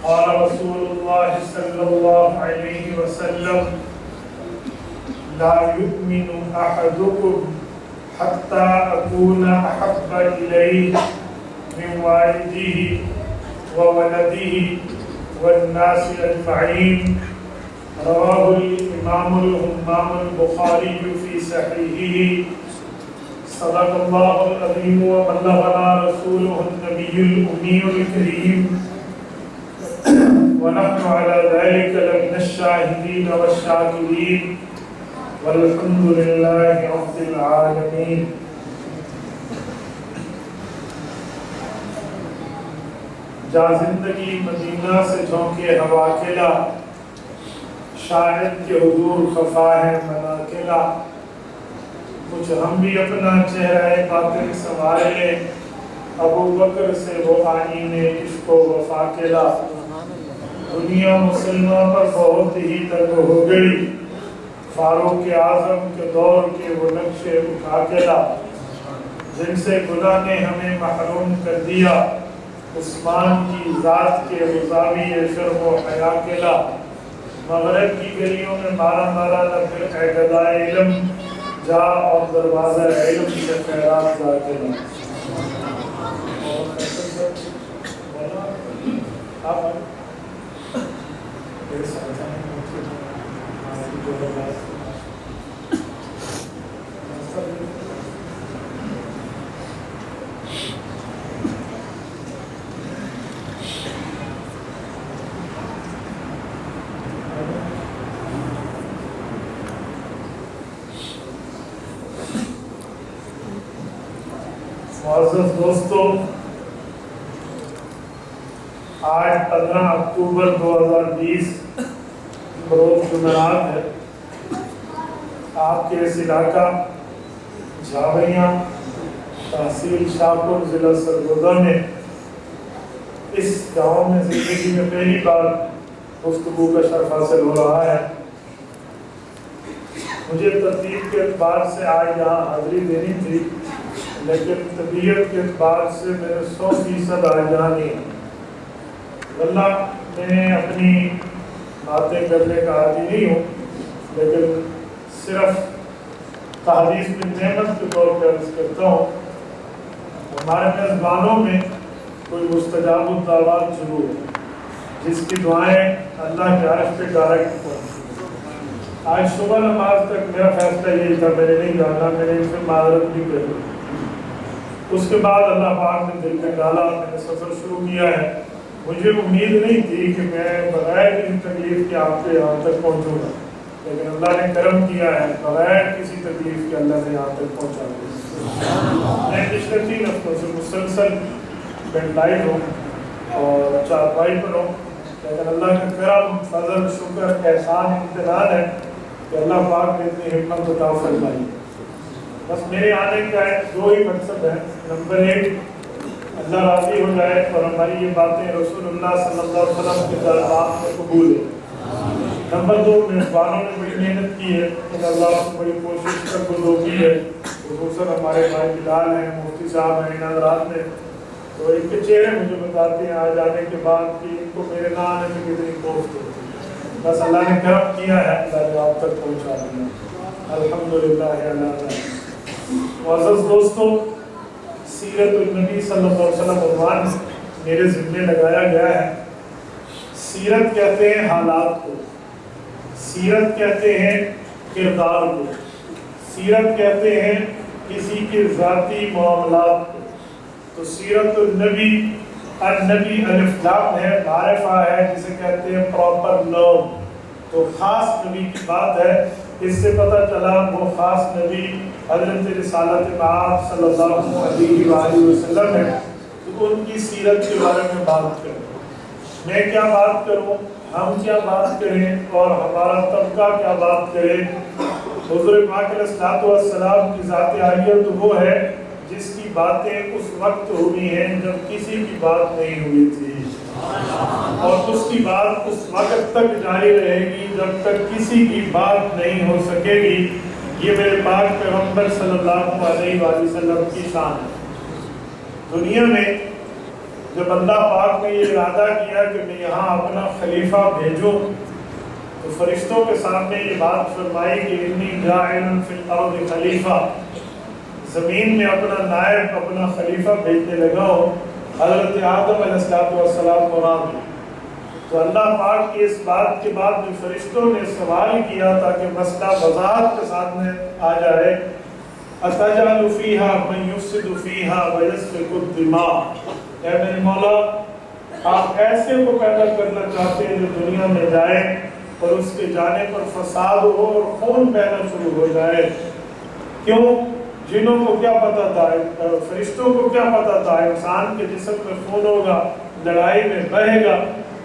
قال رسول الله صلى الله عليه وسلم لا يؤمن أحدكم حتى أكون أحب إليه من والده وولده والناس أجمعين. رواه الإمام الهمام البخاري في صحيحه. صدق الله العظيم وبلغنا رسوله النبي الأمي الكريم ونحن على ذلك لمن الشاهدين والشاكرين والحمد لله رب العالمين. جا زندگی مدینہ سے جھونکے ہوا کلا، شاہد کے حضور خفا ہے مناکلا. کچھ ہم بھی اپنا چہرہ باطن سنوار لیں، ابو بکر سے وہ آئین عشق و وفا کلا. دنیا مسلمہ پر بہت ہی تنگ ہو گئی، فاروق اعظم کے دور کے وہ نقش اٹھا کلا. جن سے گناہ نے ہمیں محروم کر دیا، عثمان کی ذات کے غزاوی شرم و حیا کلا. مغرب کی گلیوں میں مارا مارا نہ پھر اے گدائے علم، جا اور دروازہ علم سے خیرات جا کلا. معزز دوستو، آج 15 اکتوبر 2020 بروز جمعرات ہے. آپ کے اس علاقہ جھاویاں تحصیل شاہپور ضلع سرگودا میں اس گاؤں میں زندگی میں پہلی بار گفتگو کا شرف حاصل ہو رہا ہے. مجھے ترتیب کے اعتبار سے آج یہاں حاضری دینی تھی، لیکن طبیعت کے اعتبار سے میرے 100% آج یہاں نہیں ہے. اللہ میں اپنی باتیں کرنے کا عادی نہیں ہوں، لیکن صرف تحدیث بن نعمت کے طور پر عرض کرتا ہوں. ہمارے میزبانوں میں کوئی مستجاب الدعوات ضرور ہے، جس کی دعائیں اللہ کے عرش پہ ڈائریکٹ پہنچتی. آج صبح نماز تک میرا فیصلہ یہی تھا، میں نے نہیں جانا، میں نے ان سے معذرت بھی کری. اس کے بعد اللہ پاک نے دل میں ڈالا، میں نے سفر شروع کیا ہے. مجھے امید نہیں تھی کہ میں بغیر کسی تکلیف کے آپ کے یہاں تک پہنچوں گا، لیکن اللہ نے کرم کیا ہے، بغیر کسی تکلیف کے اللہ نے یہاں تک پہنچا دیا. میں پچھلے 3 ہفتوں سے مسلسل بیڈ لائٹ ہوں اور چارپائی پر ہوں، لیکن اللہ کا کرم، فضل، شکر، احسان، امتنان ہے کہ اللہ پاک نے اتنی حکمت عطا فرمائی. بس میرے آنے کا 2 ہی مقصد ہے. نمبر 1، اللہ راضی ہو جائے اور ہماری یہ باتیں رسول اللہ صلی اللہ علیہ وسلم کے دربار میں قبول ہے. نمبر 2، میزبانوں نے بڑی محنت کی ہے، ان اللہ سے بڑی کوشش کر گزو کی ہے، خصوصاً ہمارے بھائی بلال ہیں، مفتی صاحب ہیں، ان حضرات نے. تو ان کے چہرے مجھے بتاتے ہیں آج آنے کے بعد کہ ان کو میرے نہ آنے میں کتنی کوشش ہوتی ہے. بس اللہ نے کرم کیا ہے، اللہ نے آپ تک پہنچا دیا. الحمدللہ اللہ. معزز دوستو، سیرت النبی صلی اللہ علیہ وسلم عنوان میرے ذمہ لگایا گیا ہے. سیرت کہتے ہیں حالات کو، سیرت کہتے ہیں کردار کو، سیرت کہتے ہیں کسی کے ذاتی معاملات کو. تو سیرت النبی، النبی الف لام ہے، معرفہ ہے، جسے کہتے ہیں پراپر نام. تو خاص نبی کی بات ہے. اس سے پتہ چلا وہ خاص نبی حضرت رسالت مآب صلی اللہ علیہ وآلہ وسلم ہے. تو ان کی سیرت کے بارے میں بات کریں. میں کیا بات کروں، ہم کیا بات کریں، اور ہمارا طبقہ کیا بات کرے. حضور پاک علیہ الصلوۃ والسلام کی ذات عالیہ تو وہ ہے جس کی باتیں اس وقت ہوئی ہیں جب کسی کی بات نہیں ہوئی تھی، اور اس کی بات اس وقت تک جاری رہے گی جب تک کسی کی بات نہیں ہو سکے گی. یہ میرے پاک پیغمبر صلی اللہ علیہ وآلہ وسلم کی شان ہے. دنیا میں جب اللہ پاک نے یہ ارادہ کیا کہ میں یہاں اپنا خلیفہ بھیجوں تو فرشتوں کے سامنے یہ بات فرمائی کہ انی جاعل فی الارض خلیفہ، زمین میں اپنا نائب اپنا خلیفہ بھیجنے لگا ہوں، حضرت آدم علیہ السلام کو نام۔ تو اللہ پاک کی اس بات کے بعد جو فرشتوں نے سوال کیا تاکہ مسئلہ وضاحت کے سامنے آ جائے، اتجعل فیہا من یفسد فیہا ویسفک الدماء، اے میرے مولا آپ ایسے کو پیدا کرنا چاہتے ہیں جو دنیا میں جائے اور اس کے جانے پر فساد ہو اور خون بہنا شروع ہو جائے؟ کیوں؟ جنوں کو کیا پتا تھا، فرشتوں کو کیا پتا تھا انسان کے جسم میں خون ہوگا، لڑائی میں بہے گا؟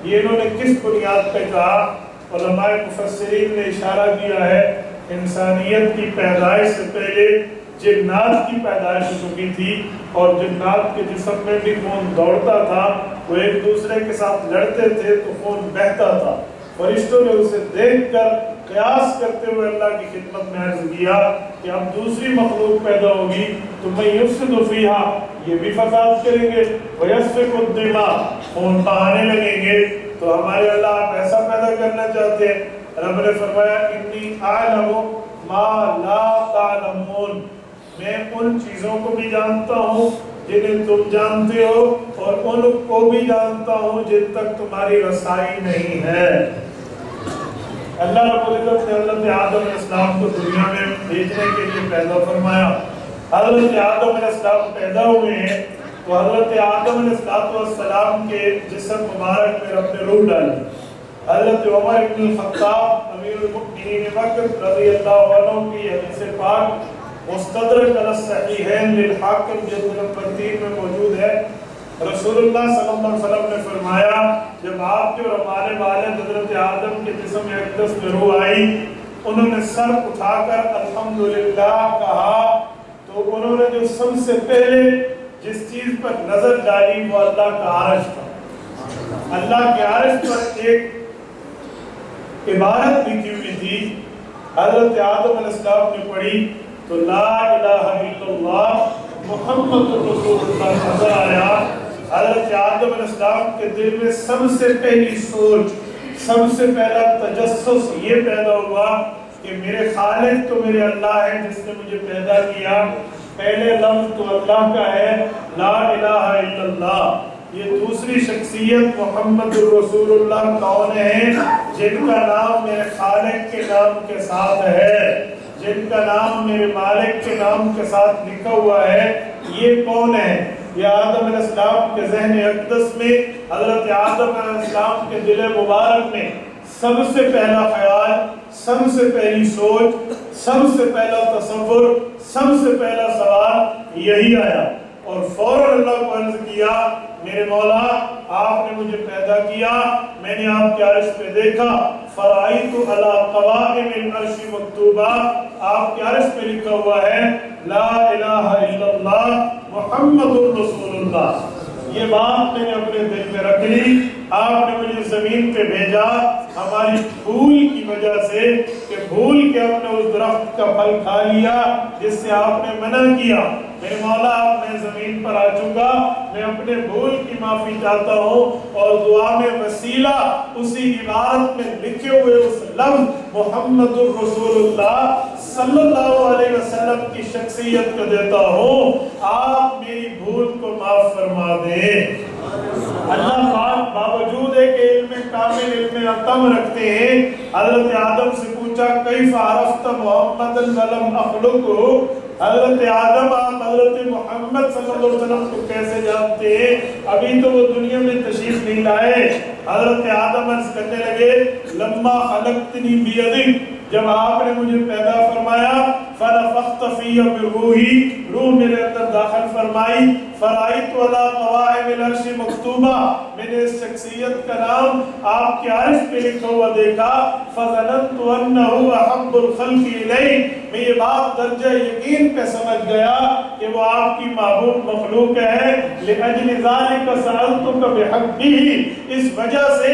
یہ انہوں نے کس بنیاد پہ کہا؟ علماء مفسرین نے اشارہ کیا ہے انسانیت کی پیدائش سے پہلے جنات کی پیدائش ہو چکی تھی، اور جنات کے جسم میں بھی خون دوڑتا تھا، وہ ایک دوسرے کے ساتھ لڑتے تھے تو خون بہتا تھا۔ فرشتوں نے اسے دیکھ کر قیاس کرتے ہوئے اللہ کی خدمت میں عرض کیا کہ اب دوسری مخلوق پیدا ہوگی تو میں یفسد فیہا، یہ بھی فساد کریں گے، ویسفک الدماء، خون بہانے لگیں گے۔ تو ہمارے اللہ آپ ایسا پیدا کرنا چاہتے ہیں؟ رب نے فرمایا انی اعلم ما لا تعلمون، میں ان چیزوں کو بھی جانتا ہوں جنہیں تم جانتے ہو، اور ان کو بھی جانتا ہوں جن تک تمہاری رسائی نہیں ہے۔ اللہ رب العزت نے حضرت آدم علیہ السلام کو دنیا میں بھیجنے کے لیے پیدا فرمایا۔ حضرت آدم علیہ السلام پیدا ہوئے ہیں تو حضرت آدم علیہ السلام کے جسم مبارک میں رب نے روح ڈالی۔ حضرت عمر بن الخطاب امیر المؤمنین وقت رضی اللہ عنہ کی حدیث پاک مستدرک علی الصحیحین للحاکم جلد نمبر 3 میں موجود ہے۔ رسول اللہ صلی اللہ علیہ وسلم نے فرمایا جب آپ کے اور ہمارے والد حضرت آدم کے جسم اقدس میں روح آئی، انہوں نے سر اٹھا کر الحمدللہ کہا، تو انہوں نے جو سب سے پہلے جس چیز پر نظر ڈالی وہ اللہ کا عرش تھا۔ اللہ کے عرش پر ایک عبارت لکھی ہوئی تھی، حضرت آدم علیہ السلام نے پڑھی تو لا الہ الا اللہ محمد رسول اللہ نظر آیا۔ حضرت آدم علیہ السلام کے دل میں سب سے پہلی سوچ، سب سے پہلا تجسس یہ پیدا ہوا کہ میرے خالق تو میرے اللہ ہے جس نے مجھے پیدا کیا، پہلے لفظ تو اللہ کا ہے لا الہ الا اللہ۔ یہ دوسری شخصیت محمد رسول اللہ کون ہے؟ جن کا نام میرے خالق کے نام کے ساتھ ہے، جن کا نام میرے مالک کے نام کے ساتھ لکھا ہوا ہے۔ یہ کون ہے؟ یہ آدم علیہ السلام کے ذہن اقدس میں، حضرت آدم علیہ السلام کے دل مبارک میں سب سے پہلا خیال، سب سے پہلی سوچ، سب سے پہلا تصور، سب سے پہلا سوال یہی آیا، اور فوراً اللہ کو عرض کیا میرے مولا آپ نے مجھے پیدا کیا، میں نے آپ کے عرش پہ دیکھا، فرائیت علی قوائم العرش مکتوبہ، آپ کے عرش پہ لکھا ہوا ہے لا الہ الا اللہ محمد رسول اللہ۔ یہ بات میں نے اپنے دل میں رکھ لی، آپ نے مجھے زمین پہ بھیجا ہماری بھول کی وجہ سے، کہ بھول کے ہم نے اس درخت کا پھل کھا لیا جس سے آپ نے منع کیا۔ میرے مولا اب میں زمین پر آ چکا، میں اپنے بھول کی معافی چاہتا ہوں، اور دعا میں وسیلہ اسی عبارت میں لکھے ہوئے اس لفظ محمد الرسول اللہ صلی اللہ علیہ وسلم کی شخصیت کو دیتا ہوں، آپ میری بھول کو معاف فرما دیں۔ اللہ پاک باوجود ہے کہ علم کامل علم اتم رکھتے ہیں، حضرت آدم سے پوچھا کیف عرفت محمد ولم اخلقہ، حضرت آدم آپ حضرت محمد صلی اللہ علیہ وسلم کو کیسے جانتے ہیں؟ ابھی تو وہ دنیا میں تشریف نہیں لائے۔ حضرت آدم عرض کرنے لگے لما خلقتنی بیدک، جب آپ نے مجھے پیدا فرمایا، فنفخت فی بروحی، روح میرے اندر داخل فرمائی، فرائیت علی قوائم العرش مکتوبہ، میں نے اس شخصیت کا نام آپ کے عرش پہ لکھا ہوا دیکھا، فظننت انہ احب الخلق الی، میں یہ بات درجہ یقین پہ سمجھ گیا کہ وہ آپ کی محبوب مخلوق ہے، لأجل ذلک سألتک بحقہ، اس وجہ سے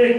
1,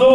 2,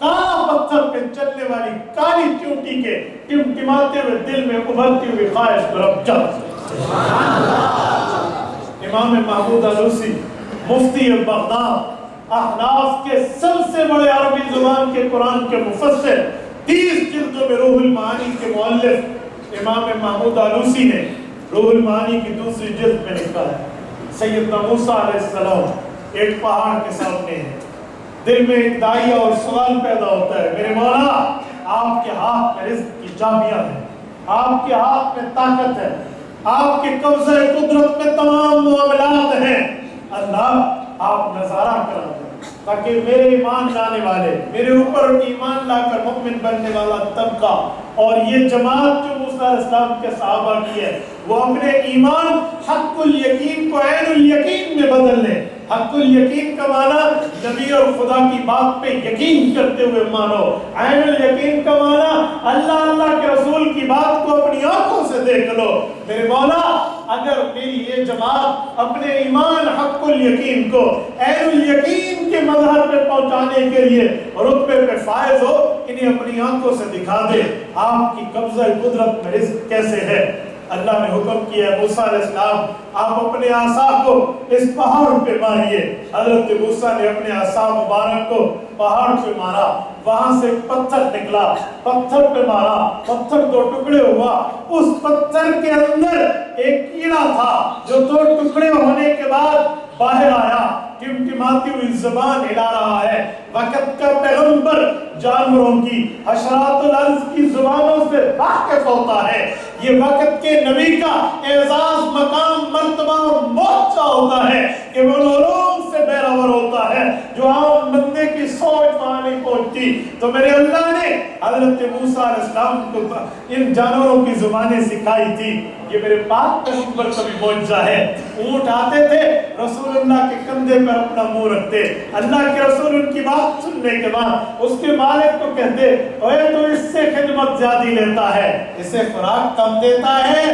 کالا پتھر پہ چلنے والی کالی چونٹی کے ٹمٹماتے ہوئے دل میں ابھرتی ہوئی خواہش کو رب جلد۔ امام محمود آلوسی مفتی بغداد احناف کے سب سے بڑے عربی زبان کے قرآن کے مفسر 30 جلدوں میں روح المعانی کے مؤلف امام محمود آلوسی نے روح المعانی کی دوسری جلد میں لکھا ہے سیدنا موسیٰ علیہ السلام ایک پہاڑ کے سامنے ہے، دل میں ایک داعیہ اور سوال پیدا ہوتا ہے، میرے مولا آپ کے ہاتھ میں رزق کی چابیاں ہیں، آپ کے ہاتھ میں طاقت ہے، آپ کے قبضہ قدرت میں تمام معاملات ہیں، اللہ آپ نظارہ کرا دیں تاکہ میرے ایمان لانے والے، میرے اوپر ایمان لا کر مؤمن بننے والا طبقہ اور یہ جماعت جو موسیٰ علیہ السلام کے صحابہ کی ہے وہ اپنے ایمان حق الیقین کو عین الیقین میں بدل لیں۔ حق الیقین کا معنی نبی اور خدا کی بات پہ یقین کرتے ہوئے مانو، عین الیقین کا معنی اللہ کے رسول کی بات کو اپنی آنکھوں سے دیکھ لو۔ میرے مولا اگر میری یہ جماعت اپنے ایمان حق الیقین کو عین الیقین کے مظہر پہ پہنچانے کے لیے رتبے پہ فائز ہو، انہیں اپنی آنکھوں سے دکھا دے آپ کی قبضہ قدرت میں رزق کیسے ہے۔ اللہ نے حکم کیا ہے موسیٰ علیہ السلام آپ اپنے عصا کو اس پہاڑ پہ ماریے۔ حضرت موسیٰ نے اپنے عصا مبارک کو پہاڑ پہ مارا، وہاں سے ایک پتھر نکلا، پتھر پہ مارا، پتھر 2 ٹکڑے ہوا، اس پتھر کے اندر ایک کیڑا تھا جو 2 ٹکڑے ہونے کے بعد باہر آیا، ٹمٹماتی ہوئی زبان ہلا رہا ہے۔ وقت کا پیغمبر جانوروں کی حشرات الارض کی زبانوں سے واقف ہوتا ہے، یہ وقت کے نبی کا اعزاز مقام مرتبہ اور موقع ہوتا ہے کہ وہ علوم سے بیراور ہوتا ہے جو عام بندے کی سوچ وہاں نہیں پہنچتی۔ تو میرے اللہ نے حضرت موسیٰ علیہ السلام کو ان جانوروں کی زبانیں سکھائی تھی۔ یہ میرے پاک پیغمبر کا بھی معجزہ ہے۔ اونٹ آتے تھے، رسول اللہ کے کندھے پر اپنا منہ رکھتے، اللہ کے رسول ان کی بات سننے کے بعد اس کے مالک کو کہتے اوے تو اس سے خدمت زیادہ لیتا ہے، اسے خوراک کم دیتا ہے۔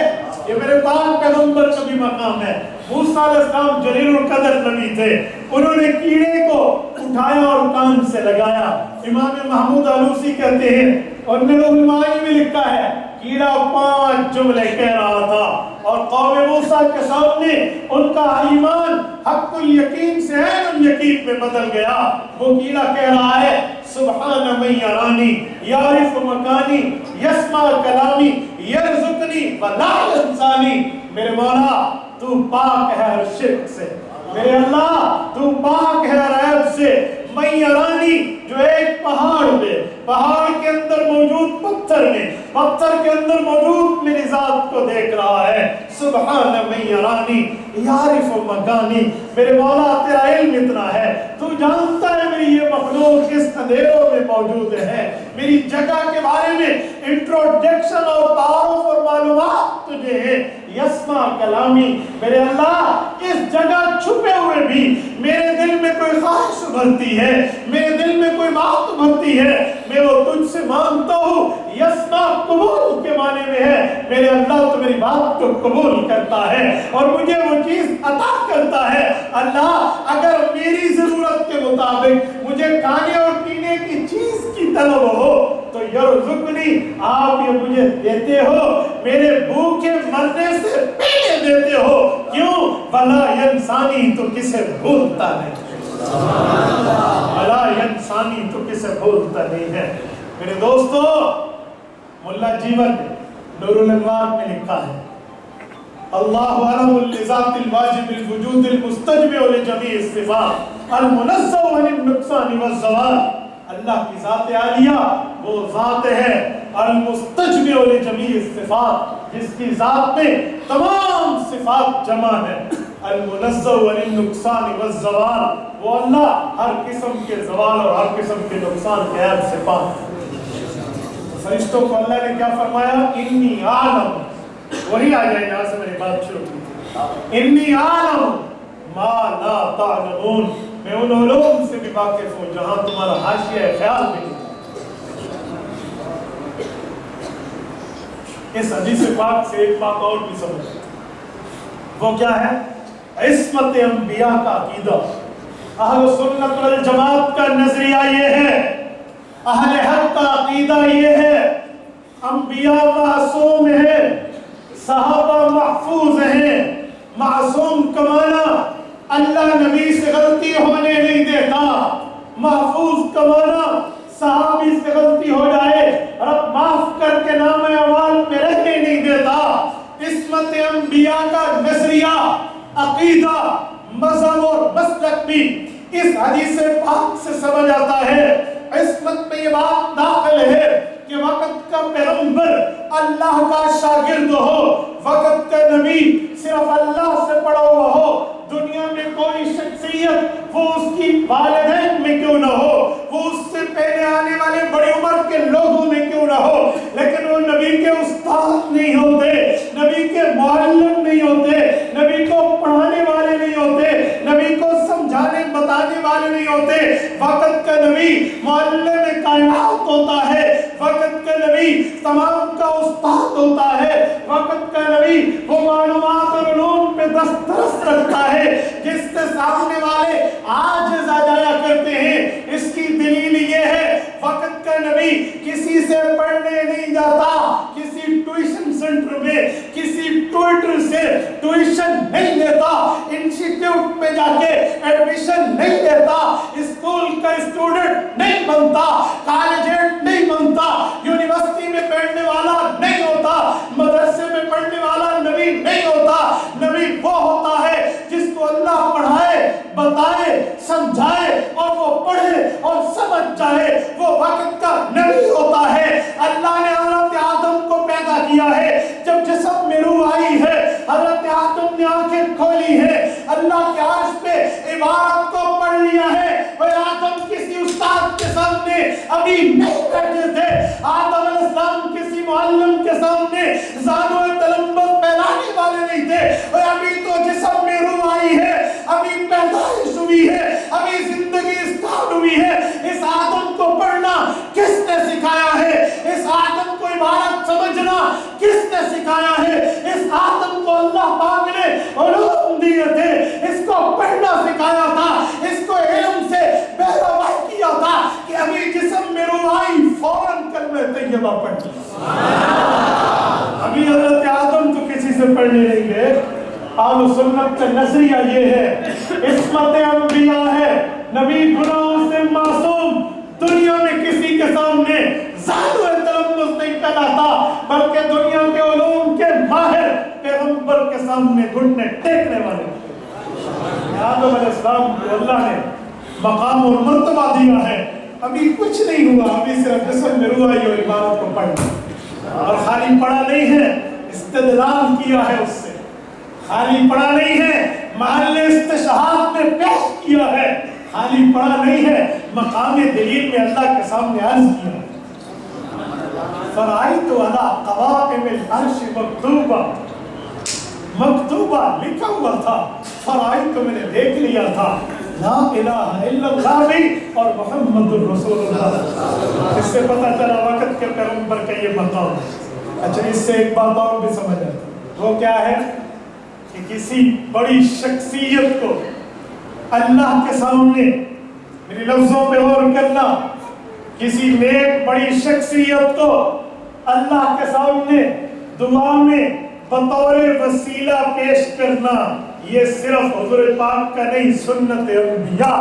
یہ میرے پاک پیغمبر کا بھی مقام ہے۔ موسیٰ علیہ السلام جلیل القدر نبی تھے، انہوں نے کیڑے کو اٹھایا اور کان سے لگایا۔ امام محمود آلوسی کہتے ہیں اور نے روح المعانی میں لکھا ہے کیڑا 5 جملے کہہ رہا تھا اور قوم موسیٰ کے سامنے ان کا ایمان حق الیقین سے عین الیقین میں بدل گیا۔ وہ کیڑا کہہ رہا ہے سبحان من یرانی یعرف مکانی یسمع کلامی یرزقنی ولا ینسانی۔ میرے مولا تو پاک ہے ہر شرک سے، میرے اللہ تو پاک ہے ہر عیب سے۔ من یرانی جو ایک پہاڑ پہ، پہاڑ کے اندر موجود پتھر میں، پتھر کے اندر موجود میری ذات کو دیکھ رہا ہے۔ سبحان من یرانی یعرف مکانی۔ میرے مولا تیرا علم اتنا ہے، تو جانتا ہے میری یہ مخلوق اس اندھیروں میں موجود ہے، میری جگہ کے بارے میں انٹروڈکشن اور تعارف اور معلومات تجھے ہے۔ یسمع کلامی، میرے اللہ اس جگہ چھپے ہوئے بھی میرے دل میں کوئی خواہش بھرتی ہے، میرے دل میں کوئی بات بھرتی ہے، میں وہ تجھ سے مانگتا ہوں۔ یسمع قبول کے معنی میں ہے میرے اللہ تو میری بات کو قبول کرتا ہے اور مجھے وہ چیز عطا کرتا ہے۔ اللہ اگر میری ضرورت کے مطابق مجھے کھانے اور پینے کی چیز کی طلب ہو تو یرزقنی، آپ یہ مجھے دیتے ہو، میرے بھوکے مرنے سے پہلے دیتے ہو، کیوں؟ ولا ینسانی، تو کسے بھولتا نہیں، ولا ینسانی، تو کسے بھولتا نہیں ہے۔ میرے دوستو ملا جیون نور الانوار میں لکھا ہے اللہ علم لذات الواجب الوجود المستجمع لجمیع الصفات المنزہ عن النقصان والزوال۔ اللہ کی ذات عالیہ وہ ذات ہے المستجمع لجمیع الصفات، جس کی ذات میں تمام صفات جمع ہے۔ المنزہ عن النقصان والزوال، وہ اللہ ہر قسم کے زوال اور ہر قسم کے نقصان کے عیب سے پاک ہے۔ فرشتوں کو اللہ نے کیا فرمایا؟ انی عالم، وہی آ جائے جہاں سے میری بات شروع کی، انی عالم ما لا تعلمون، میں ان علوم سے بھی واقف ہوں جہاں تمہارا حاشیہ خیال بھی نہیں۔ اس حدیث پاک سے ایک بات اور بھی سمجھ، وہ کیا ہے؟ عصمت انبیاء کا عقیدہ۔ اہل سنت والجماعت کا نظریہ یہ ہے اہل حق کا عقیدہ یہ ہے انبیاء معصوم ہیں، صحابہ محفوظ ہیں۔ معصوم کا معنی اللہ نبی سے غلطی ہونے نہیں دیتا، محفوظ کا معنی صحابی سے غلطی ہو جائے رب معاف کر کے نام اعمال میں رہنے نہیں دیتا۔ عصمت انبیاء کا نظریہ، عقیدہ، مذہب اور مسلک بھی اس حدیث پاک سے سمجھ آتا ہے۔ عصمت میں یہ بات داخل ہے کہ وقت کا پیغمبر اللہ کا شاگرد ہو، وقت کا نبی صرف اللہ سے پڑھا ہوا ہو، دنیا میں کوئی شخصیت وہ اس کی والدین میں کیوں نہ ہو، وہ اس سے پہلے آنے والے بڑی عمر کے لوگوں میں کیوں نہ ہو، لیکن وہ نبی کے استاد نہیں ہوتے، نبی کے معلم نہیں ہوتے، نبی کو پڑھانے والے نہیں ہوتے، نبی کو سمجھانے بتانے والے نہیں ہوتے۔ وقت کا نبی معلم کائنات ہوتا ہے، وقت کا نبی تمام کا استاد ہوتا ہے، وقت کا نبی وہ معلومات اور علوم پہ دسترس رکھتا ہے جس سے سامنے والے عاجز آ جایا کرتے ہیں۔ اس کی دلیل یہ ہے وقت کا نبی کسی سے پڑھنے نہیں جاتا، کسی ٹیوشن سینٹر میں کسی ٹیوٹر سے ٹیوشن نہیں لیتا، انسٹیٹیوٹ میں جا کے ایڈمیشن نہیں لیتا، اسکول کا اسٹوڈنٹ نہیں بنتا، کالجیٹ نہیں بنتا، یونیورسٹی میں پڑھنے والا نہیں ہوتا، مدرسے میں پڑھنے والا نبی نہیں ہوتا۔ نبی وہ ہوتا ہے جس کو اللہ پڑھائے، بتائے، سمجھائے اور وہ پڑھے اور سمجھ جائے، وہ وقت کا نبی ہوتا ہے۔ اللہ نے حضرت آدم کو پیدا کیا ہے، جب جسم میں روح آئی ہے حضرت آدم نے آنکھیں کھولی ہے، اللہ کے عرش پہ عبارت کو پڑھ لیا ہے۔ اور آدم کسی استاد کے سامنے ابھی نہیں بیٹھے تھے، آدم علیہ السلام کسی معلم کے سامنے زانو تلمبس پھیلانے والے نہیں تھے، اور ابھی تو جسم میں روح آئی ہے، ابھی پیدائش ہوئی ہے، ابھی زندگی اسٹارٹ ہوئی ہے۔ اس آدم کو پڑھنا کس نے سکھایا ہے؟ اس آدم کو عبارت سمجھنا کس نے سکھایا ہے؟ اس آدم کو اللہ پاک نے علوم دیے تھے، اس کو پڑھنا سکھایا تھا، اس کو علم سے بہروائی کیا تھا کہ ابھی جسم میں روح آئی فوراً کلمہ طیبہ پڑھ لیا۔ ابھی حضرت آدم تو کسی سے پڑھنے نہیں گئے۔ اہل سنت کا نظریہ یہ ہے عصمت انبیاء ہے، نبی گناہوں سے معصوم، دنیا میں کسی کے سامنے زانو تلمس نہیں کہلاتا، بلکہ دنیا کے علوم کے ماہر پیغمبر کے سامنے گھٹنے ٹیکنے والے۔ آدم علیہ السلام کو اللہ نے مقام اور مرتبہ دیا ہے، ابھی کچھ نہیں ہوا، ابھی صرف جسم میں روح آئی اور عبادت کو پڑھنا، اور خالی پڑھا نہیں ہے، استدلال کیا ہے اس سے، خالی پڑھا نہیں ہے، محل استشہاد میں پیش کیا ہے، خالی پڑھا نہیں ہے، مقام دلیل میں اللہ کے سامنے عرض کیا ہے۔ فرائیت علی قوائم العرش مکتوبہ لکھا ہوا تھا، فرائیت میں نے دیکھ لیا تھا لا الہ الا اللہ بھی اور محمد الرسول اللہ۔ اس سے پتہ چلا وقت کے پیغمبر کا یہ مقام ہے۔ اچھا، اس سے ایک بات اور بھی سمجھ آتی، وہ کیا ہے کہ کسی بڑی شخصیت کو اللہ کے سامنے، میری لفظوں پہ غور کرنا، کسی نیک بڑی شخصیت کو اللہ کے سامنے دعا میں بطور وسیلہ پیش کرنا، یہ صرف حضور پاک کا نہیں، سنت انبیاء،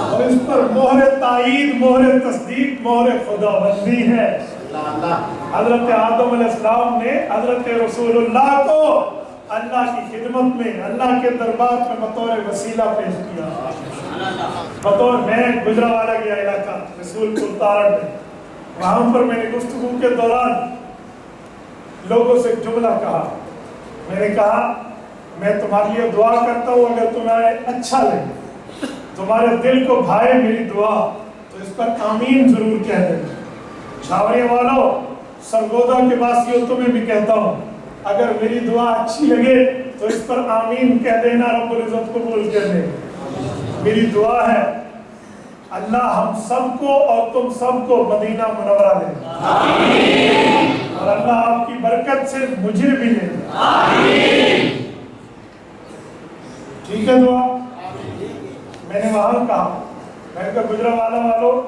اور اس پر مہر تائید، مہر تصدیق، مہر خداوندی ہے۔ حضرت آدم علیہ السلام نے حضرت رسول اللہ کو اللہ کی خدمت میں، اللہ کے دربار میں بطور وسیلہ پیش کیا۔ بطور، میں گجرانوالہ گیا علاقہ رسول پور تارڑ میں، وہاں پر میں نے گفتگو کے دوران لوگوں سے جملہ کہا، میں نے کہا میں تمہارے لیے دعا کرتا ہوں، اگر تمہیں اچھا لگے، تمہارے دل کو بھائے میری دعا، تو اس پر آمین ضرور کہہ دینا۔ چھاوڑی والوں، سرگودا کے واسیوں تمہیں بھی کہتا ہوں، اگر میری دعا اچھی لگے تو اس پر آمین کہہ دینا، رب العزت قبول کر دے۔ میری دعا ہے اللہ ہم سب کو اور تم سب کو مدینہ منورہ دے، اور اللہ آپ کی برکت سے مجھے بھی دے۔ ٹھیک ہے دعا؟ میں نے وہاں کہا، میں نے کہا گجرانوالہ والوں،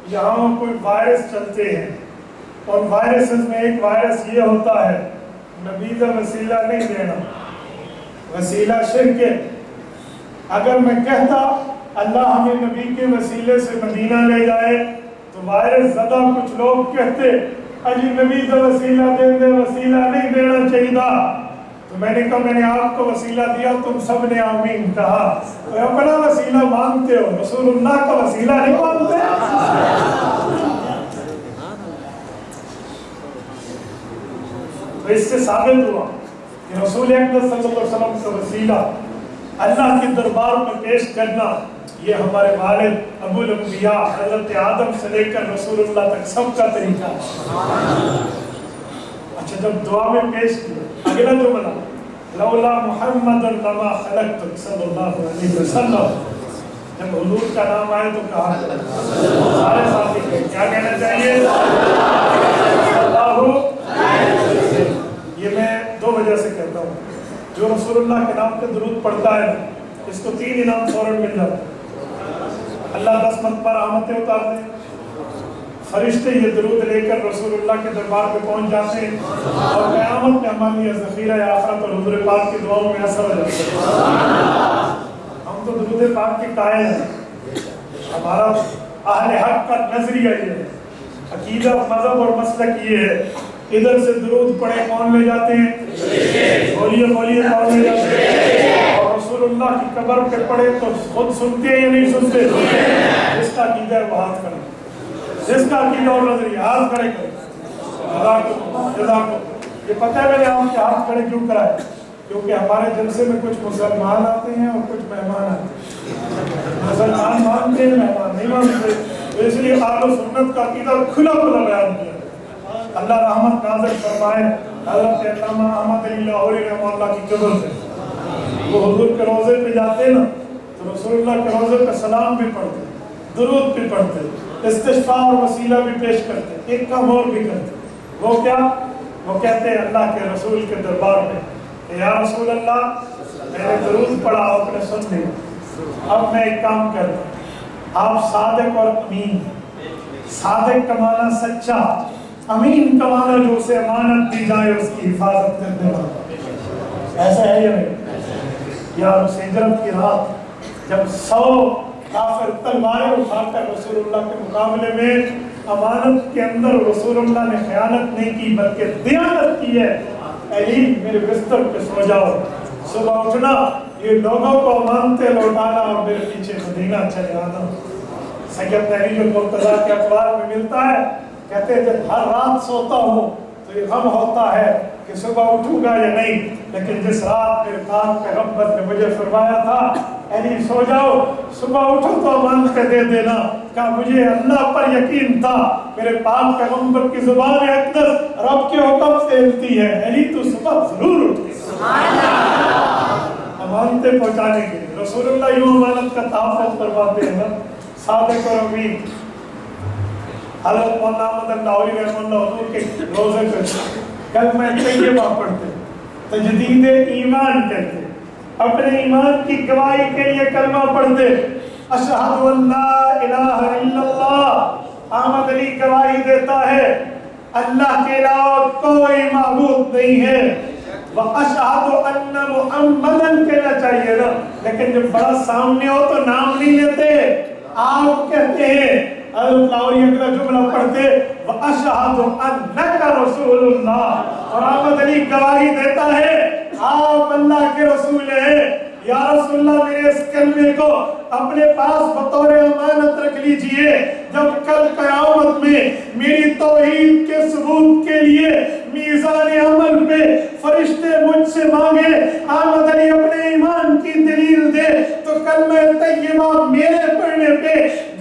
یہاں کوئی وائرس چلتے ہیں، اور وائرسز میں ایک وائرس یہ ہوتا ہے نبی کا وسیلہ نہیں دینا، وسیلہ شرک ہے۔ اگر میں کہتا اللہ ہمیں نبی کے وسیلے سے مدینہ لے جائے تو وائرس زدہ کچھ لوگ کہتے اجی نبی کا وسیلہ دے دے، وسیلہ نہیں دینا چاہیے تھا۔ تو میں نے کہا میں نے آپ کو وسیلہ دیا، تم سب نے آمین کہا، تو اپنا وسیلہ مانتے ہو، رسول اللہ کا وسیلہ نہیں مانتے۔ تو اس سے ثابت ہوا کہ رسول اکرم صلی اللہ علیہ وسلم کا وسیلہ اللہ کے دربار میں پیش کرنا، یہ ہمارے والد ابو الانبیاء حضرت آدم سے لے کر رسول اللہ تک سب کا طریقہ ہے۔ اچھا، جب دعا میں پیش کیا اگلا جملہ لولا محمد لما خلقتک صلی اللہ علیہ وسلم، جب حضور کا نام آئے تو کہا سارے ساتھی کیا کہنا چاہیے؟ اللہ، یہ میں دو وجہ سے کہتا ہوں، جو رسول اللہ کے نام پہ درود پڑھتا ہے اس کو 3 انعام فوراً مل جاتا ہے۔ اللہ 10 مرتبہ رحمتیں اتار دیں، فرشتے یہ درود لے کر رسول اللہ کے دربار پہ پہنچ جاتے ہیں، اور قیامت میں ہمارے لیے ذخیرہ آخرت اور حضور پاک کی دعاؤں میں اثر ہو جاتے ہیں۔ ہم تو درود پاک کے قائل ہیں، ہمارا اہل حق کا نظریہ یہ ہے، عقیدہ مذہب اور مسلک یہ ہے، ادھر سے درود پڑھے کون لے جاتے ہیں؟ بولیے بولیے کون لے جاتے ہیں؟ اور رسول اللہ کی قبر پہ پڑھے تو خود سنتے ہیں یا نہیں سنتے؟ جس کا عقیدہ ہے وہ ہاتھ کرے، جس کا عقیدہ اور نظریہ ہاتھ کھڑے کرے۔ یہ پتہ ہے میں نے آپ کے ہاتھ کھڑے کیوں کرائے؟ کیونکہ ہمارے جلسے میں کچھ مسلمان آتے ہیں اور کچھ مہمان آتے ہیں، مسلمان مانتے ہیں، مہمان نہیں مانتے، تو اس لیے اہل سنت کا عقیدہ کھلا کھلا بیان کیا۔ اللہ رحمت نازل فرمائے حضرت علامہ احمد علی لاہوری رحمہ اللہ کی قبر سے، وہ حضور کے روضے پہ جاتے نا تو رسول اللہ کے روضے پہ سلام بھی پڑھتے، درود بھی پڑھتے، استشفاء اور وسیلہ بھی پیش کرتے، ایک کام اور بھی کرتے، وہ کیا؟ وہ کہتے ہیں اللہ کے رسول کے دربار میں کہ یا رسول اللہ میں نے درود پڑھا، آپ نے سن لیا، اب میں ایک کام کرتا ہوں، آپ صادق اور امین، صادق کا معنی سچا، امین کا معنی جو اسے امانت دی جائے اس کی حفاظت کرنے والا، ایسا ہے یا نہیں؟ یا اس ہجرت کی رات جب 100 کافر تلواریں اٹھا کر رسول اللہ کے مقابلے میں امانت کے اندر رسول اللہ نے خیانت نہیں کی بلکہ دیانت کی ہے، علی میرے بستر پہ سو جاؤ، صبح اٹھنا، یہ لوگوں کو امانتیں لوٹانا اور میرے پیچھے مدینہ چلے آنا۔ سید تحریک المرتضیٰ کے اخبار میں ملتا ہے، کہتے ہیں جب ہر رات سوتا ہوں تو یہ غم ہوتا ہے کہ صبح اٹھوں گا یا نہیں، لیکن جس رات میرے پاک پیغمبر نے مجھے فرمایا تھا علی سو جاؤ، صبح اٹھو تو امانت کے دے دینا، کہا مجھے اللہ پر یقین تھا، میرے پاک پیغمبر کی زبان اقدس رب کے حکم سے ہلتی ہے، علی تو صبح ضرور اٹھے امانتیں پہنچانے کے لیے۔ رسول اللہ یوں امانت کا تحفظ فرماتے ہیں نا، صادق اور امین۔ حضرت مولانا احمد لاہوری رحمہ اللہ حضور کے روزے پہ کلمہ طیبہ پڑھتے، تجدید ایمان کرتے، اپنے ایمان کی گواہی کے لیے کلمہ پڑھتے، اشہد ان لا الہ الا اللہ، احمد علی گواہی دیتا ہے اللہ کے علاوہ کوئی معبود نہیں ہے، وَأَشْهَدُ أَنَّ مُحَمَّدًا کہنا چاہیے نا، لیکن جب بڑا سامنے ہو تو نام نہیں لیتے، آپ کہتے ہیں۔ حضرت لاہوری اگلا جملہ پڑھتے وَأَشْهَدُ أَنَّكَ رَسُولُ اللَّهِ، اور احمد علی گواہی دیتا ہے آپ اللہ کے رسول ہیں، یا رسول اللہ میرے اس کلمے کو اپنے پاس بطور امانت رکھ لیجئے، جب کل قیامت میں میری توحید کے ثبوت کے لیے میزان عمل پہ فرشتے مجھ سے مانگے احمد علی اپنے ایمان کی دلیل دے تو کلمہ طیبہ میرے پڑھنے پہ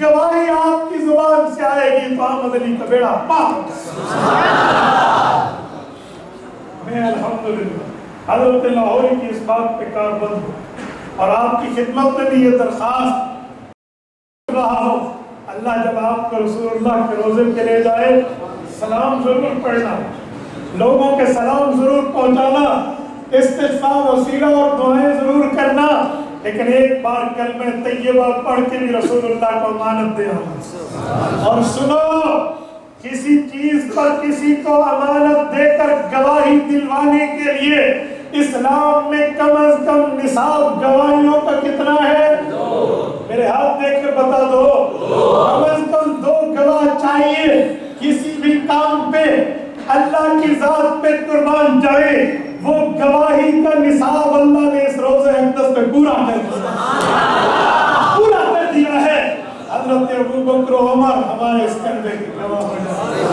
گواہی آپ کی زبان سے آئے گی تو احمد علی کا بیڑا پاک۔ میں الحمدللہ حضرت لاہوری کی اس بات پہ کاربند ہوں اور آپ کی خدمت میں بھی یہ درخواست رہا ہوں، اللہ جب آپ کو رسول اللہ کے روزے پہ لے جائے سلام ضرور پڑھنا، لوگوں کے سلام ضرور پہنچانا، استغفار وسیلہ اور دعائیں ضرور کرنا، لیکن ایک بار کلمہ طیبہ پڑھ کے بھی رسول اللہ کو امانت دے آنا. اور سنو، کسی چیز پر کسی کو امانت دے کر گواہی دلوانے کے لیے اسلام میں کم از کم نصاب گواہیوں کا کتنا ہے؟ 2. میرے ہاتھ دیکھ کر بتا دو. کم از کم 2 گواہ چاہیے. کسی بھی کام پہ اللہ کی ذات پہ قربان جائے، وہ گواہی کا نصاب اللہ نے اس روزہ اقدس پہ پورا کر دیا ہے. حضرت ابو بکر و عمر ہمارے اس کلمے کی گواہ ہو جائے.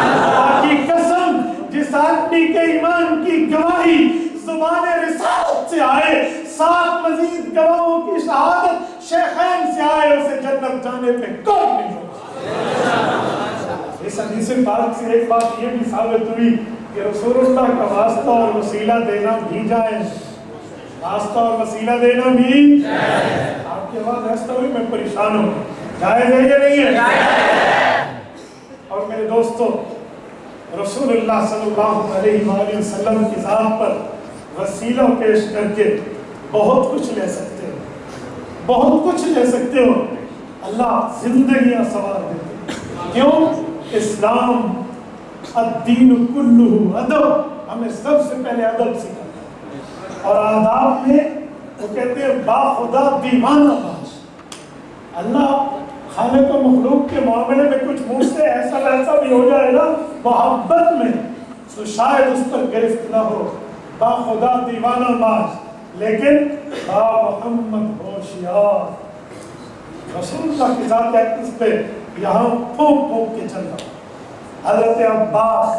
اللہ کی قسم، جس آدمی کے ایمان کی گواہی زبان رسالت سے آئے، 7 مزید گواہوں کی شہادت شیخین سے آئے، اسے جنت جانے پہ کوئی نہیں ہوگا. اس حدیث پاک سے ایک بات یہ بھی ثابت ہوئی کہ رسول اللہ کا واسطہ اور وسیلہ دینا بھی جائز. واسطہ اور وسیلہ دینا بھی جائز. آپ کی آواز ایسا ہوئی میں پریشان ہوں. جائز ہے یا نہیں ہے؟ اور میرے دوستو، رسول اللہ صلی اللہ علیہ وآلہ وسلم کی ذات پر وسیلہ پیش کر کے بہت کچھ لے سکتے ہو، بہت کچھ لے سکتے ہو. اللہ زندگیاں سوار دیتے. کیوں؟ اسلام الدین کلہ ادب، ہمیں سب سے پہلے ادب سکھاتا ہے. اور آداب میں وہ کہتے ہیں با خدا دیوانہ باش. اللہ خالق و مخلوق کے معاملے میں کچھ منہ سے ایسا ویسا بھی ہو جائے نا محبت میں، تو شاید اس پر گرفت نہ ہو. با خدا دیوانہ باش، لیکن با محمد ہوشیار. رسول اللہ کی ذات اقدس پہ یہاں پھونک پھونک کے چل رہا. حضرت عباس،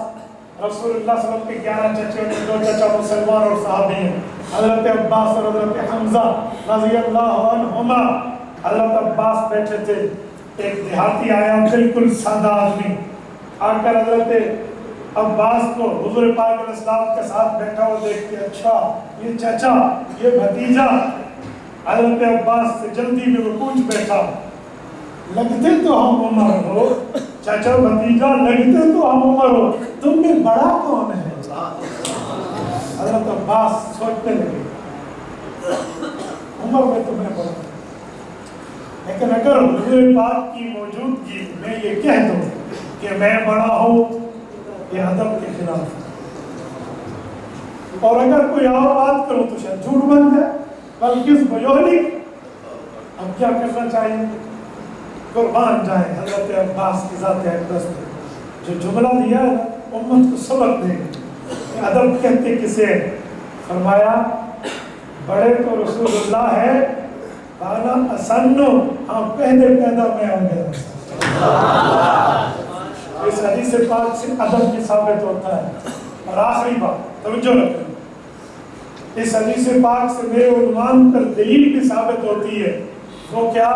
رسول اللہ صلی اللہ علیہ وسلم کے 11 چچے ہیں، 2 چچا مسلمان اور صحابی ہیں. حضرت عباس اور حضرت حمزہ رضی اللہ عنہما. حضرت عباس بیٹھے تھے، ایک دیہاتی آیا، بالکل سادہ آدمی آ کر حضرت عباس کو حضور پاک علیہ السلام کے ساتھ بیٹھا ہوا دیکھ کے، اچھا یہ چچا، یہ بھتیجا. حضرت عباس سے جلدی میں وہ پوچھ بیٹھا، لگتے تو ہم عمر ہو، چچا بھتیجا لگتے تو ہم عمر ہو، تم میں بڑا کون ہے؟ حضرت عباس سوچنے لگے، عمر میں تمہیں بڑا، لیکن اگر حضور پاک کی موجودگی میں یہ کہہ دوں کہ میں بڑا ہوں، یہ ادب کے خلاف ہے. اور اگر کوئی اور بات کروں تو شاید جھوٹ بن جائے، بلکہ اس بجولی. اب کیا کرنا چاہیے؟ قربان جائیں حضرت عباس کی ذات اقدس پہ جو جملہ دیا ہے امت کو سبق دے گا. ادب کہتے کسے؟ فرمایا بڑے تو رسول اللہ ہے، بالا اسنو، ہاں پہلے پیدا میں ہوں گے. اس حدیث پاک سے ادب کی ثابت ہوتا ہے. اور آخری بات توجہ رکھیں، اس حدیث پاک سے میرے عنوان پر دلیل بھی ثابت ہوتی ہے. وہ کیا؟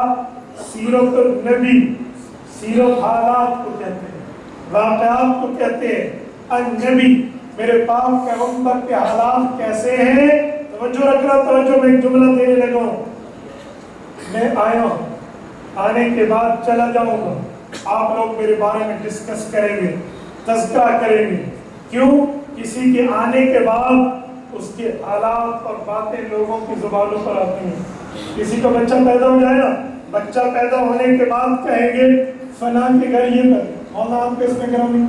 سیرت النبی، سیرت حالات کو کہتے ہیں، واقعات کو کہتے ہیں. النبی، میرے پاک پیغمبر کے حالات کیسے ہیں؟ توجہ رکھنا، توجہ. میں ایک جملہ دینے لگا ہوں. میں آیا ہوں، آنے کے بعد چلا جاؤں گا، آپ لوگ میرے بارے میں ڈسکس کریں گے، تذکرہ کریں گے. کیوں؟ کسی کے آنے کے بعد اس کے حالات اور باتیں لوگوں کی زبانوں پر آتی ہیں. کسی کا بچہ پیدا ہو جائے نا، بچہ پیدا ہونے کے بعد کہیں گے فلاں کے گھر یہ کر، مولا آپ کے اس میں گرامی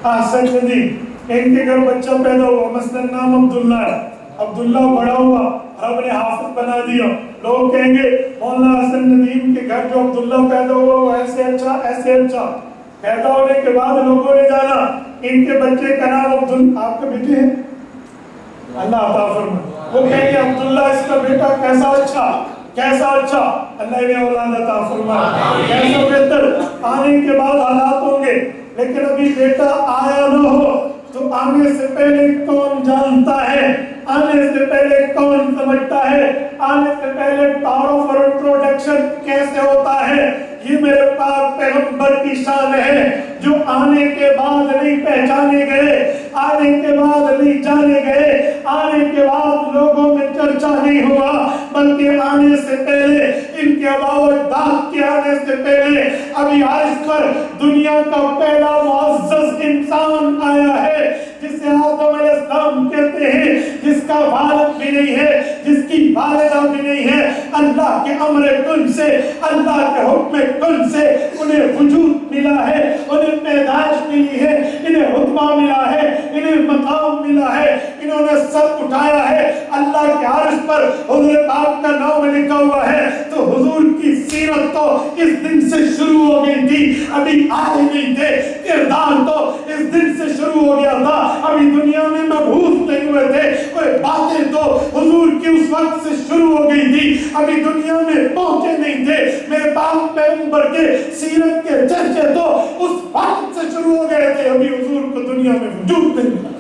احسن ندی، ان کے گھر بچہ پیدا ہوا، مثلا نام عبداللہ ہے، عبداللہ بڑا ہوا، رب نے حافظ بنا دیا. لوگ کہیں گے مولانا حسن ندیم کے گھر جو عبداللہ پیدا ہوا وہ ایسے اچھا ایسے اچھا. پیدا ہونے کے بعد لوگوں نے جانا ان کے بچے کا نام عبداللہ، آپ کا بیٹے ہے، اللہ عطا فرمائے. وہ کہیں گے عبداللہ اس کا بیٹا کیسا اچھا کیسا اچھا، اللہ نے اولاد عطا فرمائے، کیسا بہتر. آنے کے بعد حالات ہوں گے، لیکن ابھی بیٹا آیا نہ ہو تو آنے سے پہلے کون جانتا ہے، آنے سے پہلے کون سمجھتا ہے، آنے سے پہلے تعارف اور انٹروڈکشن کیسے ہوتا ہے. یہ میرے پاک پیغمبر کی شان ہے جو آنے کے بعد نہیں پہچانے گئے، آنے کے بعد نہیں جانے گئے، آنے کے بعد لوگوں میں چرچا نہیں ہوا، بلکہ آنے سے پہلے ان کے باوجود کے آنے سے پہلے ابھی عرش پر دنیا کا پہلا معزز انسان آیا ہے جسے آدم علیہ السلام کہتے ہیں، جس کا والد بھی نہیں ہے, جس کی والدہ بھی نہیں ہے, اللہ کے امر کن سے, اللہ کے حکم کن سے انہیں وجود ملا ہے, انہیں پیدائش ملی ہے, انہیں رتبہ ملا ہے, انہیں مقام ملا ہے, انہوں نے سر اٹھایا ہے, اللہ کے عرش پر حضور پاک کا نام لکھا ہوا ہے. تو حضور کی سیرت تو اس دن سے شروع ہو گئی تھی, ابھی آئے نہیں تھے. کردار تو اس دن سے شروع ہو گیا تھا, ابھی دنیا میں مبعوث نہیں ہوئے تھے. کوئی باتیں تو حضور کی اس وقت سے شروع ہو گئی تھی, ابھی دنیا میں پہنچے نہیں تھے. میرے پاک پیغمبر کے سیرت کے چرچے تو اس وقت سے شروع ہو گئے تھے, ابھی حضور کو دنیا میں وجود نہیں ملا.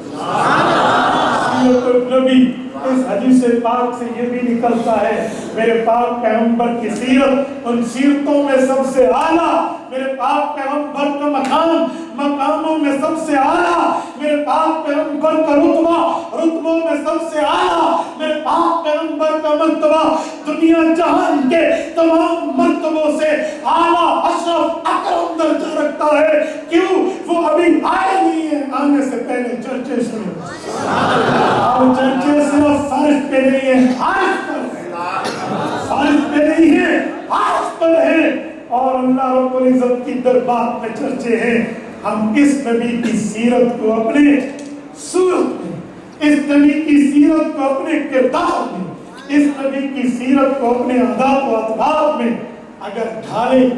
سیرت النبی, اس حدیث پاک سے یہ بھی نکلتا ہے میرے پاک پیغمبر کی سیرت ان سیرتوں میں سب سے اعلیٰ, میرے پاک پیغمبر کا مقام مقاموں میں سب سے اعلیٰ, میرے پاک پیغمبر کا رتبہ رتبوں میں سب سے اعلیٰ, میرے پاک پیغمبر کا مرتبہ دنیا جہان کے تمام مرتبوں سے اعلیٰ اشرف اکرم درجہ رکھتا ہے. کیوں؟ وہ ابھی آئے نہیں ہیں, آنے سے پہلے چرچے شروع. اور چرچے صرف فرش پہ نہیں ہے, عرش پر ہے, فرش پہ نہیں ہے, عرش پر ہے. اور اللہ رب العزت کی دربار میں چرچے ہیں. ہم اس نبی کی سیرت کو اپنے صورت میں, اس نبی کی سیرت کو اپنے کردار میں, اس نبی کی سیرت کو اپنے عادات و اطباق میں اگر ڈھالیں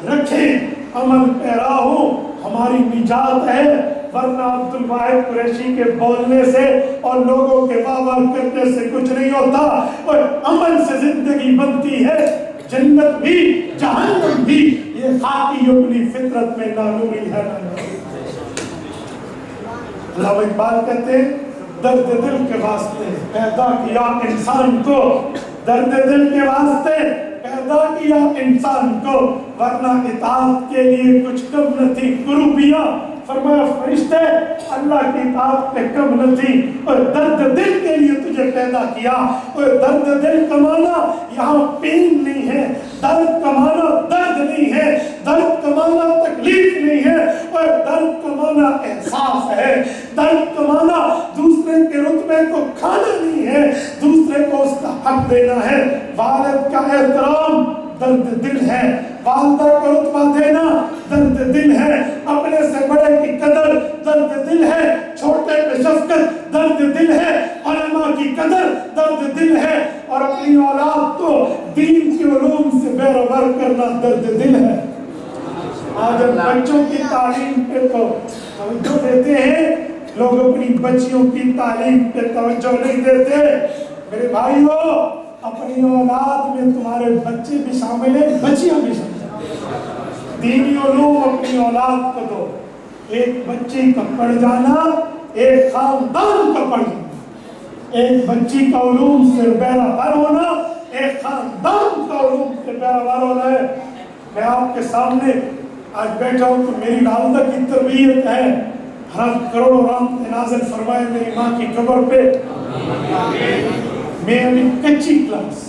رکھیں, عمل پیرا ہو, ہماری نجات ہے. ورنہ عبد الواحد قریشی کے بولنے سے اور لوگوں کے واہ واہ کرنے سے کچھ نہیں ہوتا, اور عمل سے زندگی بنتی ہے. جنت بھی جہنم بھی یہ خاکی اپنی فطرت میں نالوری ہے. علامہ اقبال کہتے ہیں درد دل کے واسطے پیدا کیا انسان کو, درد دل کے واسطے پیدا کیا انسان کو, ورنہ اطاعت کے لیے کچھ کم نہ تھی قربیاں. فرمایا فرشتے اللہ کی اطاعت پہ کم نہ تھی, اور درد دل کے لیے تجھے پیدا کیا. اور درد دل کا معنی یہاں پین نہیں ہے, درد کا معنی درد نہیں ہے, درد کا معنی تکلیف نہیں ہے, اور درد کا معنی احساس ہے. درد کا معنی دوسرے کے رتبے کو کھانا نہیں ہے, دوسرے کو اس کا حق دینا ہے. والد کا احترام درد دل ہے, والدہ کو رتبہ دینا درد دل ہے, اپنے سے بڑے کی قدر درد دل ہے, چھوٹے پہ شفقت درد دل ہے, علماء کی قدر درد دل ہے, اور اپنی اولاد کو دین کی علوم سے بہرور کرنا درد دل ہے. آج ہم بچوں کی تعلیم پہ تو توجہ دیتے ہیں, لوگ اپنی بچیوں کی تعلیم پہ توجہ نہیں دیتے. میرے بھائیو, اپنی اولاد میں تمہارے بچے بھی شامل ہیں, بچیاں بھی شامل ہیں. دینی علوم اپنی اولاد کو دو. ایک بچی کا پڑھ جانا ایک خاندان کا پڑھ جانا, ایک بچی کا علوم سے بہرہ ہونا ایک خاندان کا علوم سے بہرہ ہونا ہے. میں آپ کے سامنے آج بیٹھا ہوں تو میری والدہ کی تربیت ہے, ہر کروڑوں رحمت نازل فرمائے میری ماں کی قبر پہ. میں ابھی کچی کلاس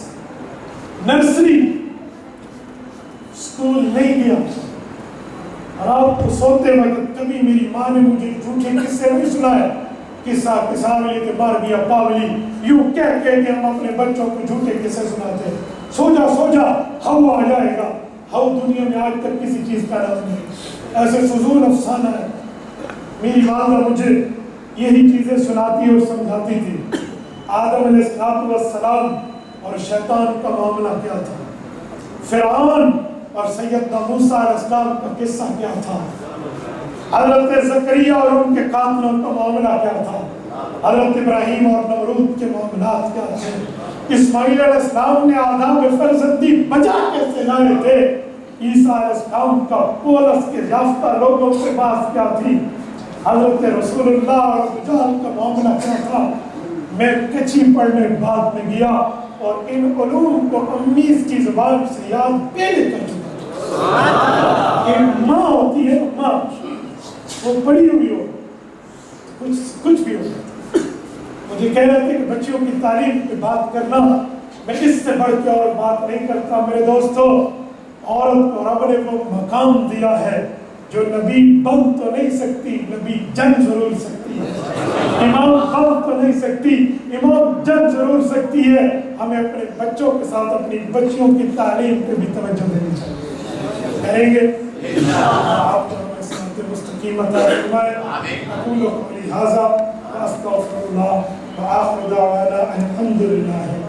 نرسری اسکول نہیں گیا, اور آپ کو سوتے وقت کبھی میری ماں نے مجھے جھوٹے قصے نہیں سنائے. قصہ قصاولی کے مار دیا پاولی, یوں کہہ کے ہم اپنے بچوں کو جھوٹے قصے سناتے ہیں. سو جا ہو آ جائے گا. ہو دنیا میں آج تک کسی چیز کا نام نہیں, ایسے فضول افسانہ ہے. میری والدہ مجھے یہی چیزیں سناتی اور سمجھاتی تھی. آدم علیہ السلام اور شیطان کا معاملہ کیا تھا, فرعون اور سیدنا موسیٰ علیہ السلام کا قصہ کیا تھا, حضرت زکریا اور ان کے قاتلوں کا معاملہ کیا تھا, حضرت ابراہیم اور نمرود کے معاملات کیا تھے, اسماعیل علیہ السلام نے آداب فرزندی بجا کیسے لائے تھے, عیسیٰ علیہ السلام کا پولس کے یافتہ لوگوں کے پاس کیا تھی, حضرت رسول اللہ اور رجال کا معاملہ کیا تھا. میں کچھی پڑھنے بعد میں گیا اور ان علوم کو امی کی زبان سے یاد پہلے کر چکا. ایک ماں ہوتی ہے, ماں وہ پڑھی ہوئی ہو کچھ بھی ہو. مجھے کہہ رہے تھے کہ بچیوں کی تعلیم پہ بات کرنا, میں اس سے بڑھ کے اور بات نہیں کرتا. میرے دوستو, عورت کو رب نے وہ مقام دیا ہے جو نبی بن تو نہیں سکتی، نبی جن ضرور سکتی ہے، امام بن تو نہیں سکتی، امام جن ضرور سکتی ہے۔ ہمیں اپنے بچوں کے ساتھ اپنی بچیوں کی تعلیم پہ بھی توجہ دینی چاہیے، کریں گے آپ کو ہمیں سمت مستقیم عطا فرمائے۔ اقول قولی ھذا واستغفر اللہ وآخر دعوانا الحمد للہ۔